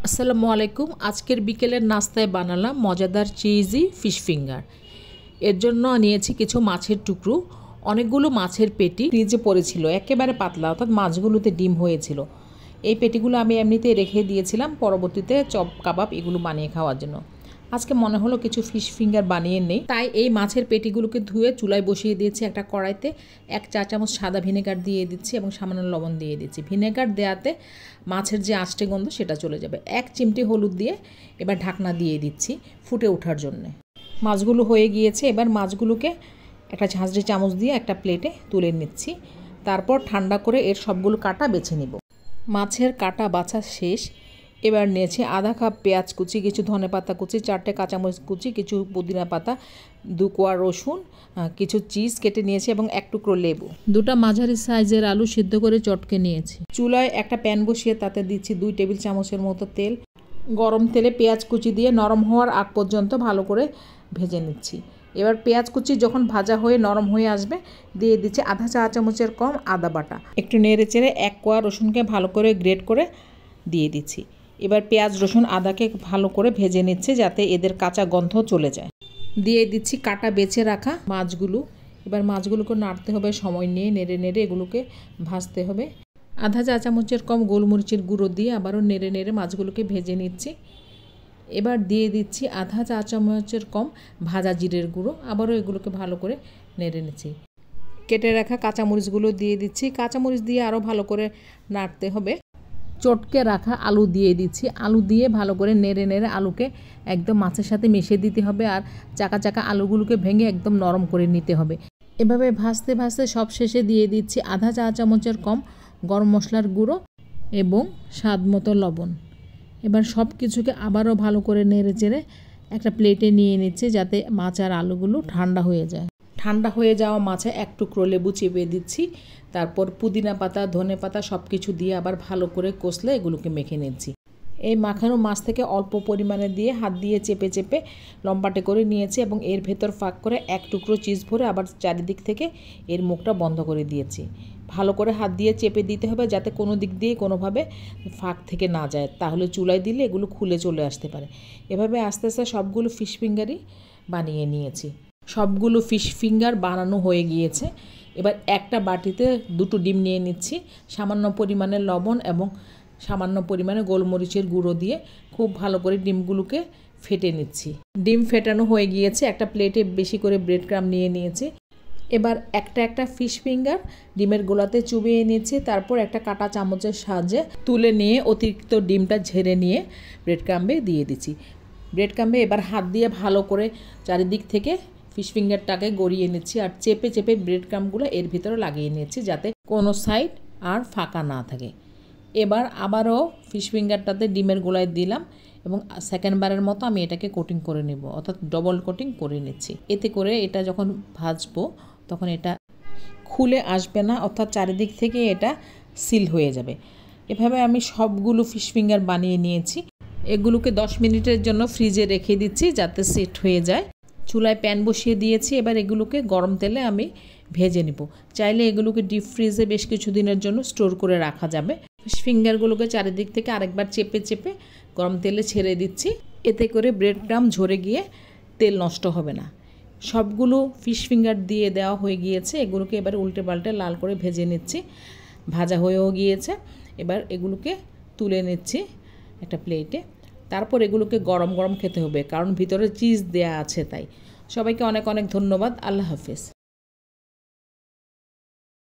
আসসালামু আলাইকুম। আজকের বিকেলের নাস্তায় বানালাম মজাদার চিজি ফিশ ফিঙ্গার। এর জন্য নিয়েছি কিছু মাছের টুকরো, অনেকগুলো মাছের পেটি ফ্রিজে পড়েছিল, একেবারে পাতলা, অর্থাৎ মাছগুলোতে ডিম হয়েছিল। এই পেটিগুলো আমি এমনিতেই রেখে দিয়েছিলাম পরবর্তীতে চপ কাবাব এগুলো বানিয়ে খাওয়ার জন্য। আজকে মনে হলো কিছু ফিশ ফিঙ্গার বানিয়ে নেই, তাই এই মাছের পেটিগুলোকে ধুয়ে চুলায় বসিয়ে দিয়েছি। একটা কড়াইতে 1 চা চামচ সাদা ভিনেগার দিয়ে দিচ্ছি এবং সামান্য লবণ দিয়ে দিচ্ছি। ভিনেগার দেওয়াতে মাছের যে আষ্টে গন্ধ সেটা চলে যাবে। 1 চিমটি হলুদ দিয়ে এবার ঢাকনা দিয়ে দিচ্ছি ফুটে ওঠার জন্যে। মাছগুলো হয়ে গিয়েছে, এবার মাছগুলোকে একটা ঝাঁঝরি চামচ দিয়ে একটা প্লেটে তুলে নিচ্ছি। তারপর ঠান্ডা করে এর সবগুলো কাটা বেছে নিব। মাছের কাটা বাছা শেষ। এবার নিয়েছি আধা কাপ পেঁয়াজ কুচি, কিছু ধনেপাতা কুচি, 4টে কাঁচামরিচ কুচি, কিছু পুদিনা পাতা, 2 কোয়া রসুন, কিছু চিজ কেটে নিয়েছি এবং 1 টুকরো লেবু। 2টা মাঝারি সাইজের আলু সিদ্ধ করে চটকে নিয়েছি। চুলায় একটা প্যান বসিয়ে তাতে দিচ্ছি 2 টেবিল চামচের মতো তেল। গরম তেলে পেঁয়াজ কুচি দিয়ে নরম হওয়ার আগ পর্যন্ত ভালো করে ভেজে নিচ্ছি। এবার পেঁয়াজ কুচি যখন ভাজা হয়ে নরম হয়ে আসবে, দিয়ে দিচ্ছি আধা চা চামচের কম আদা বাটা। একটু নেড়ে চেড়ে 1 কোয়া রসুনকে ভালো করে গ্রেট করে দিয়ে দিচ্ছি। এবার পেঁয়াজ রসুন আদাকে ভালো করে ভেজে নিচ্ছে যাতে এদের কাঁচা গন্ধ চলে যায়। দিয়ে দিচ্ছি কাটা বেছে রাখা মাছগুলো। এবার মাছগুলোকে নাড়তে হবে, সময় নিয়ে নেড়ে নেড়ে এগুলোকে ভাজতে হবে। আধা চা চামচের কম গোলমরিচের গুঁড়ো দিয়ে আবারও নেড়ে নেড়ে মাছগুলোকে ভেজে নিচ্ছি। এবার দিয়ে দিচ্ছি আধা চা চামচের কম ভাজা জিরের গুঁড়ো, আবারও এগুলোকে ভালো করে নেড়ে নিচ্ছি। কেটে রাখা কাঁচামরিচগুলো দিয়ে দিচ্ছি। কাঁচামরিচ দিয়ে আরও ভালো করে নাড়তে হবে। চটকে রাখা আলু দিয়ে দিচ্ছি। আলু দিয়ে ভালো করে নেড়ে নেড়ে আলুকে একদম মাছের সাথে মিশিয়ে দিতে হবে আর চাকা চাকা আলুগুলোকে ভেঙে একদম নরম করে নিতে হবে। এভাবে ভাজতে ভাজতে সব শেষে দিয়ে দিচ্ছি আধা চা চামচের কম গরম মশলার গুঁড়ো এবং স্বাদ মতো লবণ। এবার সব কিছুকে আবারও ভালো করে নেড়ে চেড়ে একটা প্লেটে নিয়ে নিচ্ছি যাতে মাছ আর আলুগুলো ঠান্ডা হয়ে যায়। ঠান্ডা হয়ে যাওয়া মাছে 1 টুকরো লেবু চিপে দিচ্ছি। তারপর পুদিনা পাতা, ধনে পাতা সব কিছু দিয়ে আবার ভালো করে কষলে এগুলোকে মেখে নিচ্ছি। এই মাখানো মাছ থেকে অল্প পরিমাণে দিয়ে হাত দিয়ে চেপে চেপে লম্বাটে করে নিয়েছি এবং এর ভেতর ফাঁক করে 1 টুকরো চিজ ভরে আবার চারিদিক থেকে এর মুখটা বন্ধ করে দিয়েছি। ভালো করে হাত দিয়ে চেপে দিতে হবে যাতে কোনো দিক দিয়ে কোনোভাবে ফাঁক থেকে না যায়, তাহলে চুলায় দিলে এগুলো খুলে চলে আসতে পারে। এভাবে আস্তে আস্তে সবগুলো ফিশ ফিঙ্গারই বানিয়ে নিয়েছি। সবগুলো ফিশ ফিঙ্গার বানানো হয়ে গিয়েছে। এবার একটা বাটিতে 2টো ডিম নিয়ে নিচ্ছি। সামান্য পরিমাণে লবণ এবং সামান্য পরিমাণে গোলমরিচের গুঁড়ো দিয়ে খুব ভালো করে ডিমগুলোকে ফেটে নিচ্ছি। ডিম ফেটানো হয়ে গিয়েছে। একটা প্লেটে বেশি করে ব্রেড ক্রাম নিয়ে নিয়েছি। এবার একটা একটা ফিশ ফিঙ্গার ডিমের গোলাতে চুবিয়ে নিচ্ছি। তারপর একটা কাঁটা চামচের সাহায্যে তুলে নিয়ে অতিরিক্ত ডিমটা ঝেড়ে নিয়ে ব্রেড ক্রাম্বে দিয়ে দিচ্ছি। ব্রেড ক্রাম্বে এবার হাত দিয়ে ভালো করে চারিদিক থেকে ফিশ ফিঙ্গারটাকে গড়িয়ে নিচ্ছি আর চেপে চেপে ব্রেড ক্রাম্বগুলো এর ভিতরে লাগিয়ে নিচ্ছি যাতে কোনো সাইড আর ফাঁকা না থাকে। এবার আবারও ফিশ ফিঙ্গারটাতে ডিমের গোলায় দিলাম এবং সেকেন্ডবারের মতো আমি এটাকে কোটিং করে নেব, অর্থাৎ ডবল কোটিং করে নিচ্ছি। এতে করে এটা যখন ভাজবো তখন এটা খুলে আসবে না, অর্থাৎ চারিদিক থেকে এটা সিল হয়ে যাবে। এভাবে আমি সবগুলো ফিশ ফিঙ্গার বানিয়ে নিয়েছি। এগুলোকে 10 মিনিটের জন্য ফ্রিজে রেখে দিচ্ছি যাতে সেট হয়ে যায়। চুলায় প্যান বসিয়ে দিয়েছি। এবার এগুলোকে গরম তেলে আমি ভেজে নিব। চাইলে এগুলোকে ডিপ ফ্রিজে বেশ কিছুদিনের জন্য স্টোর করে রাখা যাবে। ফিশ ফিঙ্গারগুলোকে চারিদিক থেকে আরেকবার চেপে চেপে গরম তেলে ছেড়ে দিচ্ছি। এতে করে ব্রেড ক্রাম ঝরে গিয়ে তেল নষ্ট হবে না। সবগুলো ফিশ ফিঙ্গার দিয়ে দেওয়া হয়ে গিয়েছে। এগুলোকে এবার উল্টে পাল্টে লাল করে ভেজে নিচ্ছি। ভাজা হয়েও গিয়েছে। এবার এগুলোকে তুলে নিচ্ছি একটা প্লেটে। তারপর এগুলোকে গরম গরম খেতে হবে, কারণ ভিতরে চিজ দেয়া আছে তাই। সবাইকে অনেক অনেক ধন্যবাদ। আল্লাহ হাফেজ।